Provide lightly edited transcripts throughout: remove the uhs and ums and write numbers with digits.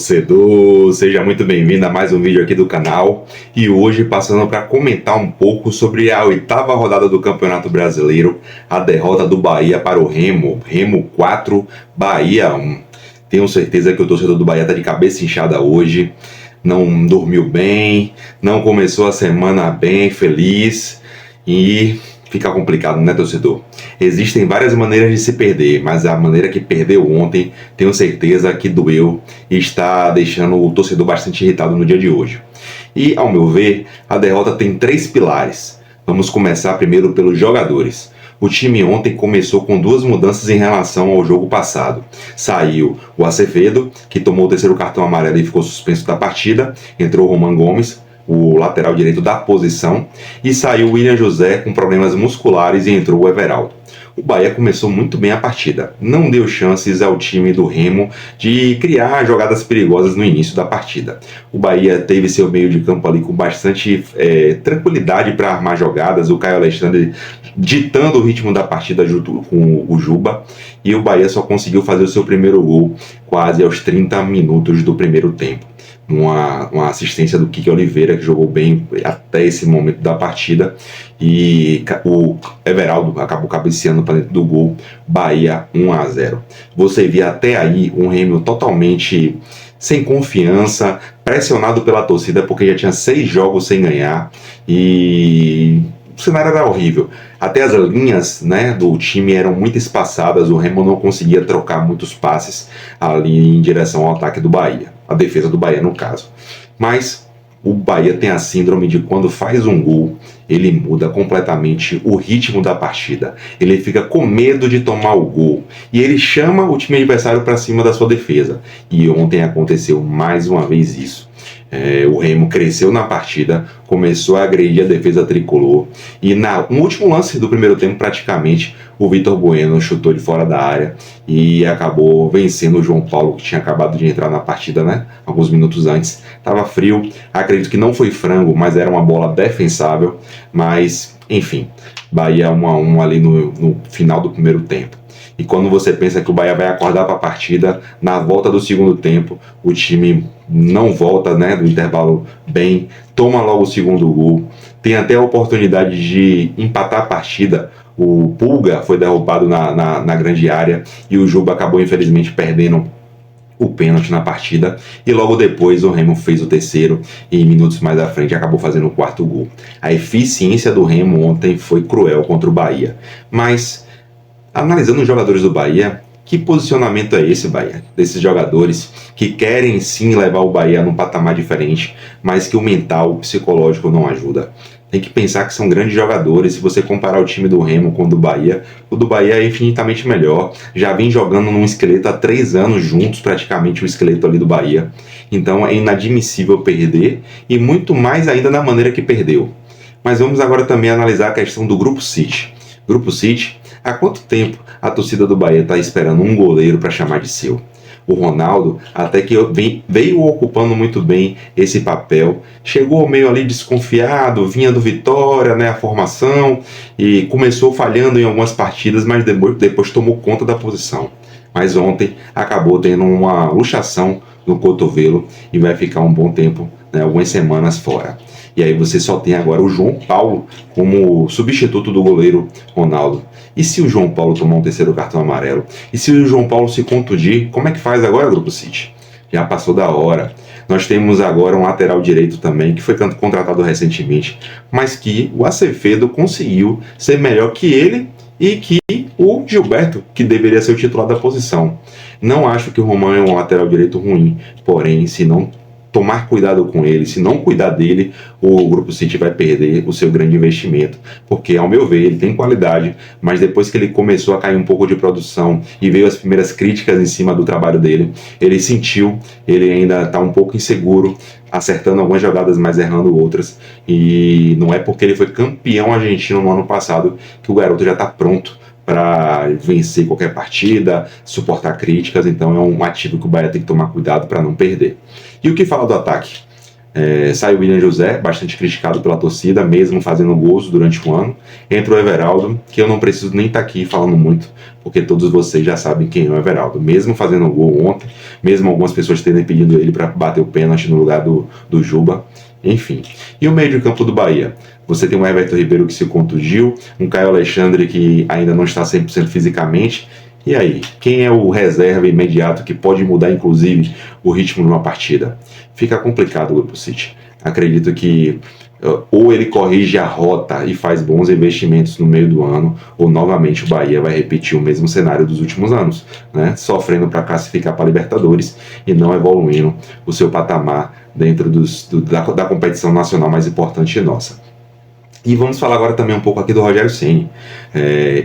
torcedor, seja muito bem-vindo a mais um vídeo aqui do canal. E hoje passando para comentar um pouco sobre a oitava rodada do Campeonato Brasileiro, a derrota do Bahia para o Remo. Remo 4, Bahia 1. Tenho certeza que o torcedor do Bahia está de cabeça inchada hoje, não dormiu bem, não começou a semana bem, feliz, e fica complicado, né, torcedor? Existem várias maneiras de se perder, mas a maneira que perdeu ontem, tenho certeza que doeu e está deixando o torcedor bastante irritado no dia de hoje. E, ao meu ver, a derrota tem três pilares. Vamos começar primeiro pelos jogadores. O time ontem começou com duas mudanças em relação ao jogo passado. Saiu o Acevedo, que tomou o terceiro cartão amarelo e ficou suspenso da partida. Entrou o Roman Gomes, o lateral direito da posição, e saiu o William José com problemas musculares e entrou o Everaldo. O Bahia começou muito bem a partida, não deu chances ao time do Remo de criar jogadas perigosas no início da partida. O Bahia teve seu meio de campo ali com bastante tranquilidade para armar jogadas, o Caio Alexandre ditando o ritmo da partida junto com o Juba, e o Bahia só conseguiu fazer o seu primeiro gol quase aos 30 minutos do primeiro tempo. Uma assistência do Kike Oliveira, que jogou bem até esse momento da partida, e o Everaldo acabou cabeceando para dentro do gol. Bahia 1-0. Você via até aí um Remo totalmente sem confiança, pressionado pela torcida, porque já tinha 6 jogos sem ganhar, e o cenário era horrível. Até as linhas, né, do time eram muito espaçadas, o Remo não conseguia trocar muitos passes ali em direção ao ataque do Bahia, a defesa do Bahia no caso. Mas o Bahia tem a síndrome de quando faz um gol, ele muda completamente o ritmo da partida. Ele fica com medo de tomar o gol e ele chama o time adversário para cima da sua defesa. E ontem aconteceu mais uma vez isso. O Remo cresceu na partida, começou a agredir a defesa tricolor, e no último lance do primeiro tempo, praticamente, o Vitor Bueno chutou de fora da área e acabou vencendo o João Paulo, que tinha acabado de entrar na partida, né, alguns minutos antes. Estava frio, acredito que não foi frango, mas era uma bola defensável, mas enfim, Bahia 1-1 ali no final do primeiro tempo. E quando você pensa que o Bahia vai acordar para a partida, na volta do segundo tempo, o time não volta, né, do intervalo bem, toma logo o segundo gol, tem até a oportunidade de empatar a partida. O Pulga foi derrubado na grande área e o Juba acabou infelizmente perdendo o pênalti na partida, e logo depois o Remo fez o terceiro e minutos mais à frente acabou fazendo o quarto gol. A eficiência do Remo ontem foi cruel contra o Bahia, mas analisando os jogadores do Bahia, que posicionamento é esse, Bahia? Desses jogadores que querem sim levar o Bahia num patamar diferente, mas que o mental, o psicológico não ajuda. Tem que pensar que são grandes jogadores. Se você comparar o time do Remo com o do Bahia é infinitamente melhor. Já vem jogando num esqueleto há 3 anos juntos, praticamente o esqueleto ali do Bahia. Então é inadmissível perder, e muito mais ainda na maneira que perdeu. Mas vamos agora também analisar a questão do Grupo City. Grupo City, há quanto tempo a torcida do Bahia está esperando um goleiro para chamar de seu? O Ronaldo até que veio ocupando muito bem esse papel, chegou meio ali desconfiado, vinha do Vitória, né, a formação, e começou falhando em algumas partidas, mas depois tomou conta da posição. Mas ontem acabou tendo uma luxação no cotovelo e vai ficar um bom tempo, né, algumas semanas fora. E aí você só tem agora o João Paulo como substituto do goleiro Ronaldo. E se o João Paulo tomar um terceiro cartão amarelo? E se o João Paulo se contundir, como é que faz agora, Grupo City? Já passou da hora. Nós temos agora um lateral direito também, que foi contratado recentemente, mas que o Acevedo conseguiu ser melhor que ele e que o Gilberto, que deveria ser o titular da posição. Não acho que o Roman é um lateral direito ruim, porém, se não tomar cuidado com ele, se não cuidar dele, o Grupo City vai perder o seu grande investimento, porque ao meu ver ele tem qualidade, mas depois que ele começou a cair um pouco de produção e veio as primeiras críticas em cima do trabalho dele, ele sentiu, ele ainda está um pouco inseguro, acertando algumas jogadas, mas errando outras, e não é porque ele foi campeão argentino no ano passado que o garoto já está pronto para vencer qualquer partida, suportar críticas. Então é um ativo que o Bahia tem que tomar cuidado para não perder. E o que fala do ataque? Sai o William José, bastante criticado pela torcida, mesmo fazendo gols durante o ano. Entra o Everaldo, que eu não preciso nem estar aqui falando muito, porque todos vocês já sabem quem é o Everaldo. Mesmo fazendo gol ontem, mesmo algumas pessoas terem pedido ele para bater o pênalti no lugar do Juba, enfim. E o meio de campo do Bahia? Você tem um Everton Ribeiro que se contundiu, um Caio Alexandre que ainda não está 100% fisicamente. E aí, quem é o reserva imediato que pode mudar, inclusive, o ritmo de uma partida? Fica complicado o Grupo City. Acredito que ou ele corrige a rota e faz bons investimentos no meio do ano, ou novamente o Bahia vai repetir o mesmo cenário dos últimos anos, né? Sofrendo para classificar para a Libertadores e não evoluindo o seu patamar dentro da competição nacional mais importante nossa. E vamos falar agora também um pouco aqui do Rogério Ceni.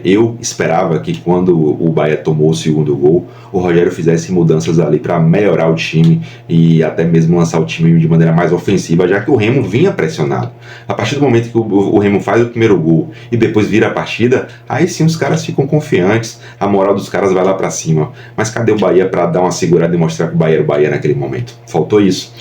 Eu esperava que quando o Bahia tomou o segundo gol, o Rogério fizesse mudanças ali para melhorar o time e até mesmo lançar o time de maneira mais ofensiva, já que o Remo vinha pressionado. A partir do momento que o Remo faz o primeiro gol e depois vira a partida, aí sim os caras ficam confiantes, a moral dos caras vai lá para cima. Mas cadê o Bahia para dar uma segurada e mostrar que o Bahia era o Bahia naquele momento? Faltou isso.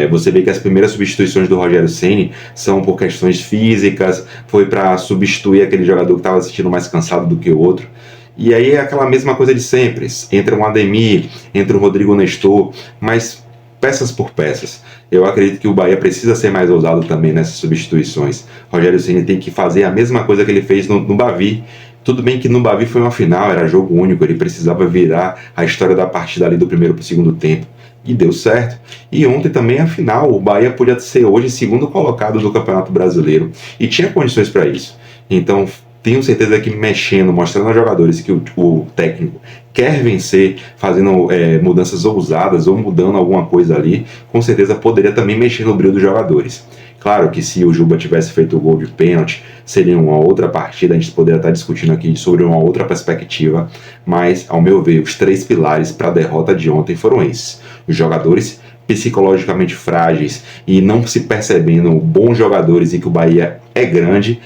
Você vê que as primeiras substituições do Rogério Ceni são por questões físicas, foi para substituir aquele jogador que estava se sentindo mais cansado do que o outro. E aí é aquela mesma coisa de sempre, entra um Ademir, entra o Rodrigo Nestor, mas peças por peças. Eu acredito que o Bahia precisa ser mais ousado também nessas substituições. Rogério Ceni tem que fazer a mesma coisa que ele fez no Bavi. Tudo bem que no Bavi foi uma final, era jogo único, ele precisava virar a história da partida ali do primeiro para o segundo tempo. E deu certo. E ontem também a final, o Bahia podia ser hoje segundo colocado do Campeonato Brasileiro e tinha condições para isso. Então tenho certeza que mexendo, mostrando aos jogadores que o técnico quer vencer, fazendo mudanças ousadas ou mudando alguma coisa ali, com certeza poderia também mexer no brilho dos jogadores. Claro que se o Juba tivesse feito o gol de pênalti, seria uma outra partida, a gente poderia estar discutindo aqui sobre uma outra perspectiva, mas, ao meu ver, os três pilares para a derrota de ontem foram esses. Os jogadores psicologicamente frágeis e não se percebendo bons jogadores e que o Bahia é grande,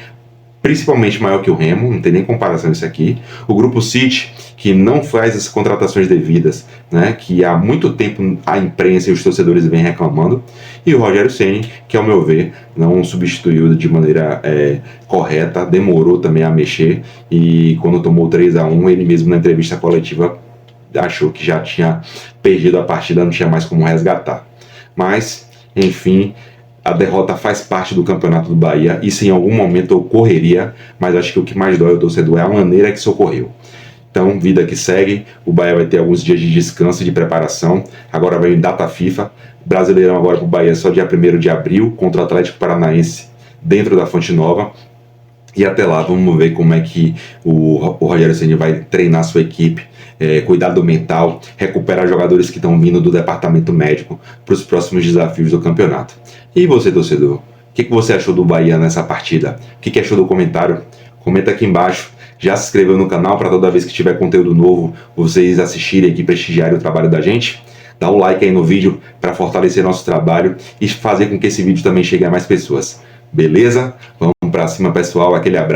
principalmente maior que o Remo, não tem nem comparação isso aqui. O Grupo City, que não faz as contratações devidas, né, que há muito tempo a imprensa e os torcedores vêm reclamando. E o Rogério Ceni, que ao meu ver não substituiu de maneira correta, demorou também a mexer e quando tomou 3-1, ele mesmo na entrevista coletiva achou que já tinha perdido a partida, não tinha mais como resgatar. Mas, enfim, a derrota faz parte do campeonato do Bahia, isso em algum momento ocorreria, mas acho que o que mais dói ao torcedor é a maneira que isso ocorreu. Então, vida que segue, o Bahia vai ter alguns dias de descanso e de preparação, agora vem data FIFA, Brasileirão agora para o Bahia só dia 1º de abril, contra o Atlético Paranaense, dentro da Fonte Nova, e até lá vamos ver como é que o Rogério Ceni vai treinar sua equipe, cuidado mental, recuperar jogadores que estão vindo do departamento médico para os próximos desafios do campeonato. E você, torcedor? O que você achou do Bahia nessa partida? O que achou do comentário? Comenta aqui embaixo. Já se inscreveu no canal para toda vez que tiver conteúdo novo vocês assistirem aqui, prestigiarem o trabalho da gente? Dá um like aí no vídeo para fortalecer nosso trabalho e fazer com que esse vídeo também chegue a mais pessoas. Beleza? Vamos para cima, pessoal. Aquele abraço.